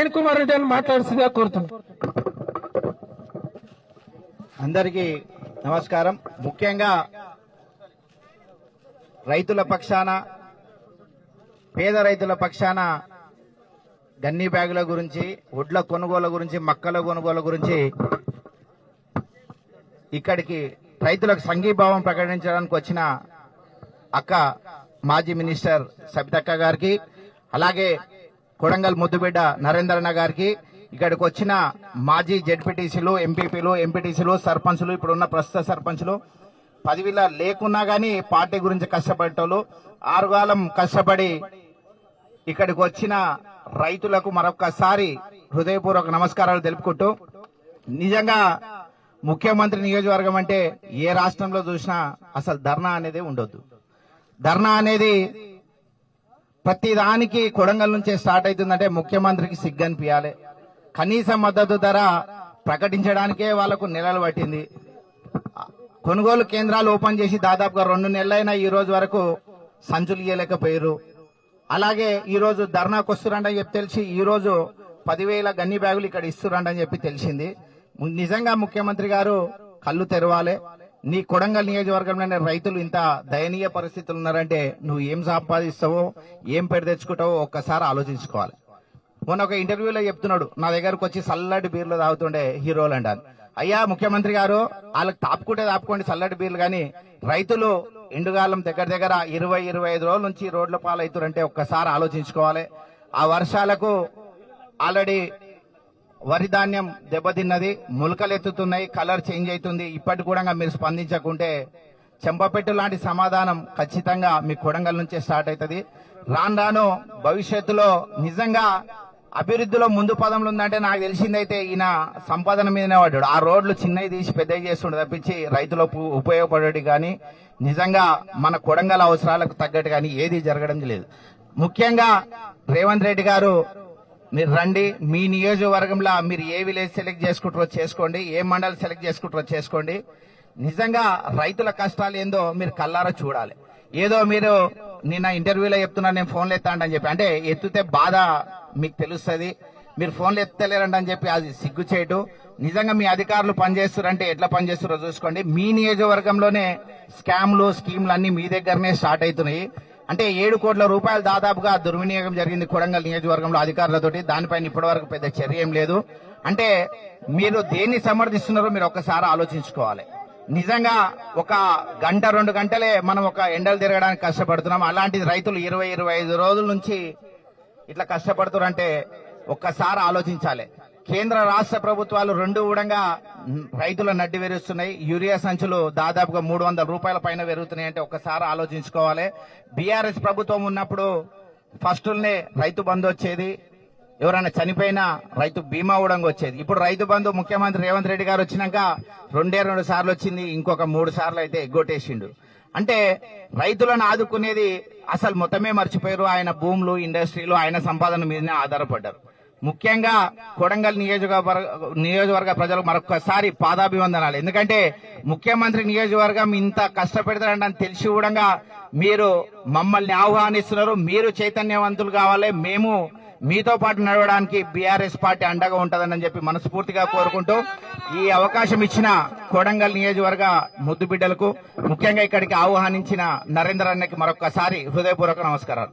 నయన్ కుమార్ రెడ్డి అని మాట్లాడుతుందిగా కోరుతున్నాను. అందరికీ నమస్కారం. ముఖ్యంగా రైతుల పక్షాన, పేద రైతుల పక్షాన గన్ని బ్యాగుల గురించి, ఒడ్ల కొనుగోలు గురించి, మక్కల కొనుగోలు గురించి ఇక్కడికి రైతులకు సంఘీభావం ప్రకటించడానికి వచ్చిన అక్క మాజీ మినిస్టర్ సబితక్క గారికి, అలాగే కొడంగల్ ముద్దుబిడ్డ నరేంద్రన్న గారికి, ఇక్కడికి వచ్చిన మాజీ జెడ్పీటీసీలు, ఎంపీపీలు, ఎంపీటీసీలు, సర్పంచులు, ఇప్పుడున్న ప్రస్తుత సర్పంచులు, పదవిల లేకున్నా గానీ పార్టీ గురించి కష్టపడేటోళ్ళు, ఆరుగాలం కష్టపడి ఇక్కడికి వచ్చిన రైతులకు మరొకసారి హృదయపూర్వక నమస్కారాలు తెలుపుకుంటూ, నిజంగా ముఖ్యమంత్రి నియోజకవర్గం అంటే ఏ రాష్ట్రంలో చూసినా అసలు ధర్నా అనేది ఉండొద్దు. ధర్నా అనేది ప్రతి దానికి కొడంగల్ నుంచే స్టార్ట్ అవుతుందంటే ముఖ్యమంత్రికి సిగ్గనిపియాలి. కనీస మద్దతు ధర ప్రకటించడానికే వాళ్లకు నెలలు పట్టింది. కొనుగోలు కేంద్రాలు ఓపెన్ చేసి దాదాపుగా 2 నెలలైనా ఈ రోజు వరకు సంచులు ఇయ్యలేకపోయారు. అలాగే ఈ రోజు ధర్నాకు వస్తురంటని చెప్పి తెలిసి ఈ రోజు 10,000 గన్ని బ్యాగులు ఇక్కడ ఇస్తురంటని చెప్పి తెలిసింది. నిజంగా ముఖ్యమంత్రి గారు కళ్ళు తెరవాలి. నీ కొడంగల్ నియోజకవర్గంలోనే రైతులు ఇంత దయనీయ పరిస్థితులు ఉన్నారంటే నువ్వు ఏం సంపాదిస్తావో, ఏం పెడి తెచ్చుకుంటావో ఒక్కసారి ఆలోచించుకోవాలి. మొన్న ఒక ఇంటర్వ్యూలో చెప్తున్నాడు, నా దగ్గరకు వచ్చి చల్లటి బీర్లు తాగుతుండే హీరోలు అంటాను. అయ్యా ముఖ్యమంత్రి గారు, వాళ్ళకి తాపుకోండి చల్లటి బీర్లు, కానీ రైతులు ఎండుగాలం దగ్గర 20-25 రోజుల నుంచి రోడ్ల పాలవుతారంటే ఒక్కసారి ఆలోచించుకోవాలి. ఆ వర్షాలకు ఆల్రెడీ వరి ధాన్యం దెబ్బతిన్నది, మొలకలు ఎత్తుతున్నాయి, కలర్ చేంజ్ అవుతుంది. ఇప్పటి కూడా మీరు స్పందించకుంటే చెంపపెట్టు లాంటి సమాధానం ఖచ్చితంగా మీ కొడంగల్ నుంచే స్టార్ట్ అవుతుంది. రాను భవిష్యత్తులో నిజంగా అభివృద్ధిలో ముందు పదంలో ఉందంటే నాకు తెలిసిందైతే ఈయన సంపాదన మీదనే పడ్డాడు. ఆ రోడ్లు చిన్నవి తీసి పెద్దవి చేస్తుండే తప్పించి రైతులకు ఉపయోగపడేది కానీ నిజంగా మన కొడంగల్ అవసరాలకు తగ్గట్టు కానీ ఏది జరగడం లేదు. ముఖ్యంగా రేవంత్ రెడ్డి గారు, మీరు రండి, మీ నియోజకవర్గంలో మీరు ఏ విలేజ్ సెలెక్ట్ చేసుకుంటారో చేసుకోండి, ఏ మండలి సెలెక్ట్ చేసుకుంటారో చేసుకోండి. నిజంగా రైతుల కష్టాలు ఏందో మీరు కల్లారా చూడాలి. ఏదో మీరు నిన్న ఇంటర్వ్యూలో చెప్తున్నా నేను ఫోన్లు ఎత్తాండని చెప్పి, అంటే ఎత్తితే బాధ మీకు తెలుస్తుంది, మీరు ఫోన్లు ఎత్తలేరండి చెప్పి అది సిగ్గు చేయటం. నిజంగా మీ అధికారులు పనిచేస్తారంటే ఎట్లా పనిచేస్తారో చూసుకోండి. మీ నియోజకవర్గంలోనే స్కామ్లు, స్కీమ్లు అన్ని మీ దగ్గరనే స్టార్ట్ అవుతున్నాయి. అంటే 7 కోట్ల రూపాయలు దాదాపుగా దుర్వినియోగం జరిగింది కొడంగల్ నియోజకవర్గంలో అధికారులతోటి. దానిపైన ఇప్పటి వరకు పెద్ద చర్య ఏం లేదు. అంటే మీరు దేన్ని సమర్థిస్తున్నారో మీరు ఒక్కసారి ఆలోచించుకోవాలి. నిజంగా ఒక గంట 2 గంటలే మనం ఒక ఎండలు తిరగడానికి కష్టపడుతున్నాం. అలాంటిది రైతులు 20-25 రోజుల నుంచి ఇట్లా కష్టపడుతున్నారంటే ఒక్కసారి ఆలోచించాలి. కేంద్ర రాష్ట్ర ప్రభుత్వాలు రెండు కూడా రైతుల నడ్డి పెరుగుతున్నాయి. యూరియా సంచులు దాదాపుగా 300 రూపాయల పైన పెరుగుతున్నాయి అంటే ఒక్కసారి ఆలోచించుకోవాలి. బీఆర్ఎస్ ప్రభుత్వం ఉన్నప్పుడు ఫస్ట్నే రైతు బంధు వచ్చేది, ఎవరైనా చనిపోయినా రైతు బీమా కూడా వచ్చేది. ఇప్పుడు రైతు బంధు ముఖ్యమంత్రి రేవంత్ రెడ్డి గారు వచ్చినాక 2 సార్లు వచ్చింది, ఇంకొక 3 సార్లు అయితే ఎగ్గొట్టేసిండు. అంటే రైతులను ఆదుకునేది అసలు మొత్తమే మర్చిపోయారు. ఆయన భూములు, ఇండస్ట్రీలు, ఆయన సంపాదన మీదనే ఆధారపడ్డారు. ముఖ్యంగా కొడంగల్ నియోజకవర్గ ప్రజలకు మరొకసారి పాదాభివందనాలు. ఎందుకంటే ముఖ్యమంత్రి నియోజకవర్గం ఇంత కష్టపెడతారంటని తెలిసి కూడా మీరు మమ్మల్ని ఆహ్వానిస్తున్నారు. మీరు చైతన్యవంతులు కావాలి, మేము మీతో పాటు నడవడానికి బీఆర్ఎస్ పార్టీ అండగా ఉంటుందని చెప్పి మనస్ఫూర్తిగా కోరుకుంటూ ఈ అవకాశం ఇచ్చిన కొడంగల్ నియోజకవర్గ ముద్దు బిడ్డలకు, ముఖ్యంగా ఇక్కడికి ఆహ్వానించిన నరేంద్ర అన్నకి మరొకసారి హృదయపూర్వక నమస్కారాలు.